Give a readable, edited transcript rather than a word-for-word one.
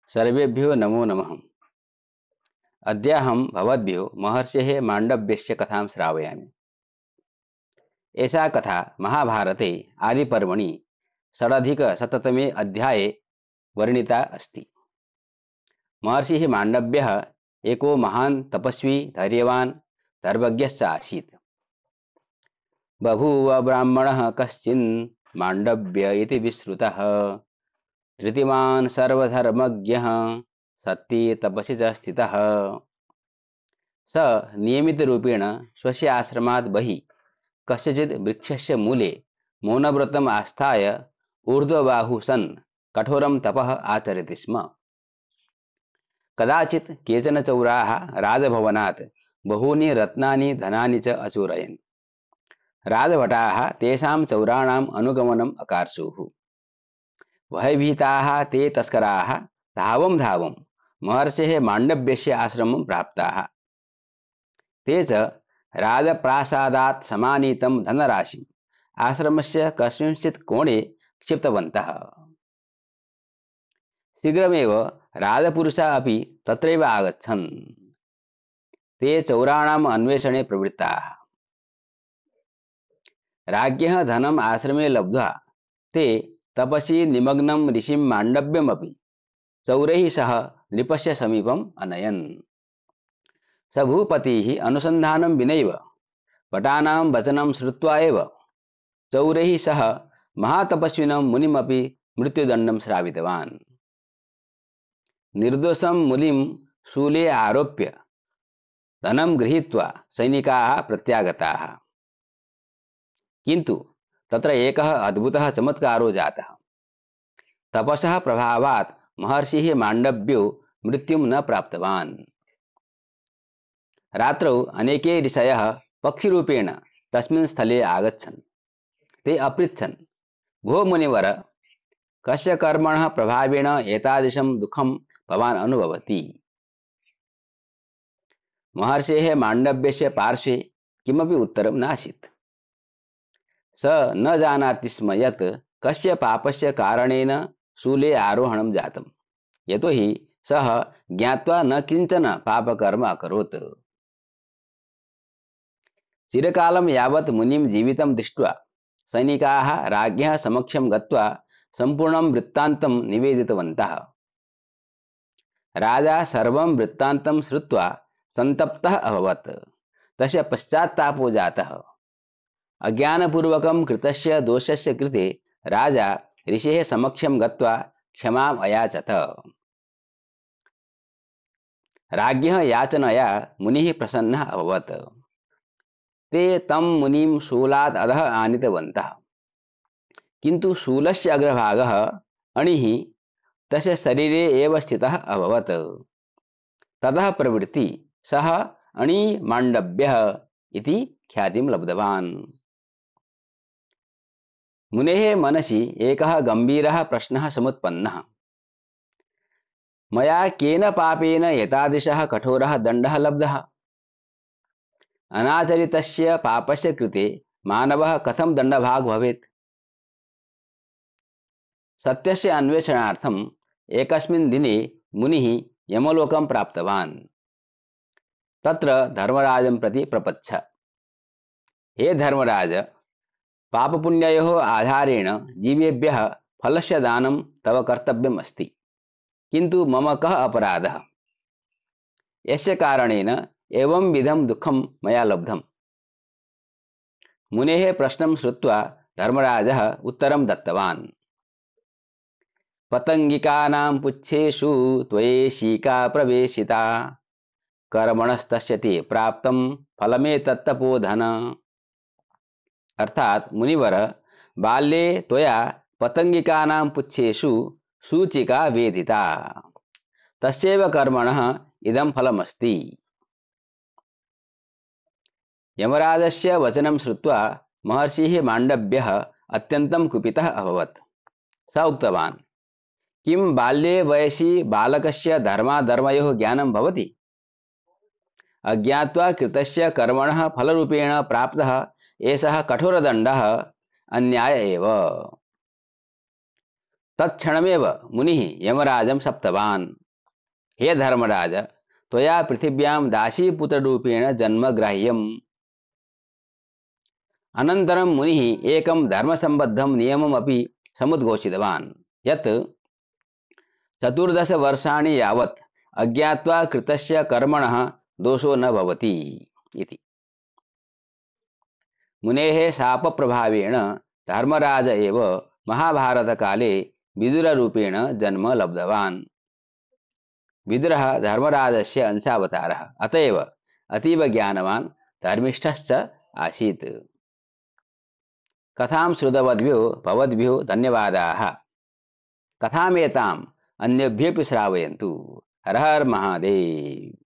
सर्वेभ्यो नमो नमः। अद्याहं भवद्भ्यो महर्षेः माण्डव्यस्य कथां श्रावयामि। एषा कथा महाभारते आदिपर्वणि षडधिकशततमे अध्याये वर्णिता अस्ति। महर्षिः माण्डव्यः एको महान् तपस्वी धैर्यवान् सर्वज्ञश्च आसीत्। बभूव ब्राह्मणः कश्चिन् माण्डव्य इति विश्रुतः। धृतिमान् सर्वधर्मज्ञः सत्ये तपसि च स्थितः। स नियमितरूपेण स्वस्य आश्रमात् बहिः कस्यचित् वृक्षस्य मूले मौनव्रतम् आस्थाय ऊर्ध्वबाहुः सन् कठोरं तपः आचरति स्म। कदाचित् केचन चौराः राजभवनात् बहूनि रत्नानि धनानि च अचोरयन्। राजभटाः तेषां चौराणाम् अनुगमनम् अकार्षुः। भयभीताः ते तस्कराः धावं धावं महर्षेः माण्डव्यस्य आश्रमं प्राप्ताः। ते च राजप्रासादात् समानीतं धनराशिम् आश्रमस्य कस्मिंश्चित् कोणे क्षिप्तवन्तः। शीघ्रमेव राजपुरुषाः अपि तत्रैव आगच्छन्। ते चौराणाम् अन्वेषणे प्रवृत्ताः। राज्ञः धनम् आश्रमे लब्ध्वा ते तपसि निमग्नं ऋषिं माण्डव्यमपि चौरैः सह नृपस्य समीपम् अनयन्। स भूपतिः अनुसन्धानं विनैव भटानां वचनं श्रुत्वा एव चौरैः सह महातपस्विनं मुनिमपि मृत्युदण्डं श्रावितवान्। निर्दोषं मुनिं शूले आरोप्य धनं गृहीत्वा सैनिकाः प्रत्यागताः। किन्तु तत्र एकः अद्भुतः चमत्कारो जातः। तपसः प्रभावात् महर्षिः माण्डव्यो मृत्युं न प्राप्तवान्। रात्रौ अनेके ऋषयः पक्षिरूपेण तस्मिन् स्थले आगच्छन्। ते अपृच्छन्, भो मुनिवर, कस्य कर्मणः प्रभावेण एतादृशं दुःखं भवान् अनुभवति? महर्षेः माण्डव्यस्य पार्श्वे किमपि उत्तरं नासीत्। स न जानाति स्म यत् कस्य पापस्य कारणेन शूले आरोहणं जातं, यतोहि सः ज्ञात्वा न किञ्चन पापकर्म अकरोत्। चिरकालं यावत् मुनिं जीवितं दृष्ट्वा सैनिकाः राज्ञः समक्षं गत्वा सम्पूर्णं वृत्तान्तं निवेदितवन्तः। राजा सर्वं वृत्तान्तं श्रुत्वा सन्तप्तः अभवत्। तस्य पश्चात्तापो जातः। अज्ञानपूर्वकं कृतस्य दोषस्य कृते राजा ऋषेः समक्षं गत्वा क्षमाम् अयाचत। राज्ञः याचनया मुनिः प्रसन्नः अभवत्। ते तं मुनिं शूलात् अधः आनीतवन्तः। किन्तु शूलस्य अग्रभागः अणिः तस्य शरीरे एव स्थितः अभवत्। ततः प्रवृत्ति सः अणि माण्डव्यः इति ख्यातिं लब्धवान्। मुनेः मनसि एकः गम्भीरः प्रश्नः समुत्पन्नः। मया केन पापेन एतादृशः कठोरः दण्डः लब्धः? अनाचरितस्य पापस्य कृते मानवः कथं दण्डभाग् भवेत्? सत्यस्य अन्वेषणार्थम् एकस्मिन् दिने मुनिः यमलोकं प्राप्तवान्। तत्र धर्मराजं प्रति प्रपच्छ। हे धर्मराज, पापपुण्ययोः आधारेण जीवेभ्यः फलस्य दानं तव कर्तव्यम् अस्ति। किन्तु मम कः अपराधः? यस्य कारणेन एवं विधं दुःखं मया लब्धम्? मुनेः प्रश्नं श्रुत्वा धर्मराजः उत्तरं दत्तवान्। पतङ्गिकानां पुच्छेषु त्वयेशिका प्रवेशिता कर्मणस्तस्य ते प्राप्तं फलमेतत्तपोधन। अर्थात मुनिवर, बाल्ये त्वया पतंगिकानां पुच्छेषु सूचिका वेदिता, तस्यैव कर्मणः इदं फलमस्ति। यमराजस्य वचनं श्रुत्वा महर्षिः माण्डव्यः अत्यन्तं कुपितः अभवत्। स उक्तवान्, किं बाल्ये वयसि बालकस्य धर्माधर्मयोः ज्ञानं भवति? अज्ञात्वा कृतस्य कर्मणः फलरूपेण प्राप्तः एषः कठोरदण्डः अन्याय एव। तत्क्षणमेव मुनिः यमराजं सप्तवान्, हे धर्मराज, त्वया पृथिव्यां दासीपुत्ररूपेण जन्म ग्राह्यम्। अनन्तरं मुनिः एकं धर्मसम्बद्धं नियममपि समुद्घोषितवान् यत् 14 वर्षाणि यावत् अज्ञात्वा कृतस्य कर्मणः दोषो न भवति इति। मुनेः शापप्रभावेण धर्मराज एव महाभारतकाले विदुररूपेण जन्म लब्धवान्। विदुरः धर्मराजस्य अंशावतारः, अतएव अतीव ज्ञानवान् धर्मिष्ठश्च आसीत्। कथां श्रुतवद्भ्यो भवद्भ्यो धन्यवादाः। कथामेताम् अन्येभ्योऽपि श्रावयन्तु। हर हर महादेव।